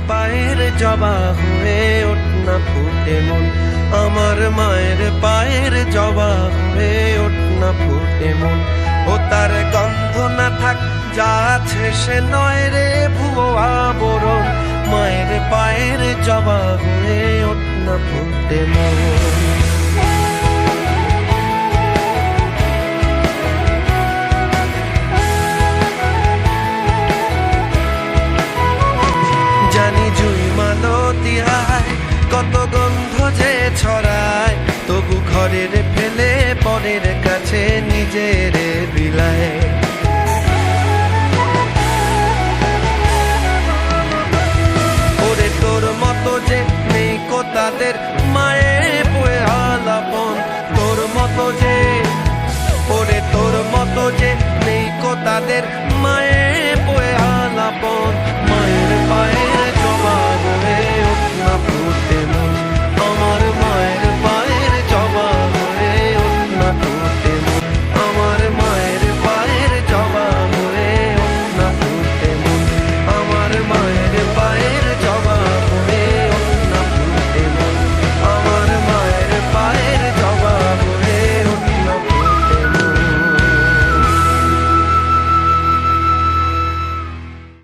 পায়ের জবা হয়ে ওঠ না ফুটে মন, আমার মায়ের পায়ের জবা হয়ে ওঠ না ফুটে মন। ও তার গন্ধ না থাক যা আছে সে নয় রে ভুয়ো আবরণ, মায়ের পায়ের জবা হয়ে ওঠ না ফুটে মন। জানি জুই মালতী হায় কত গন্ধ যে ছড়ায়, তবু ঘরের ফেলে পরের কাছে নিজের বিলায়। ওরে তোর মতো যে নেই কো তাদের মায়ের বয়ে আলাপন, তোর মতো যে ওরে তোর মতো যে নেই কো তাদের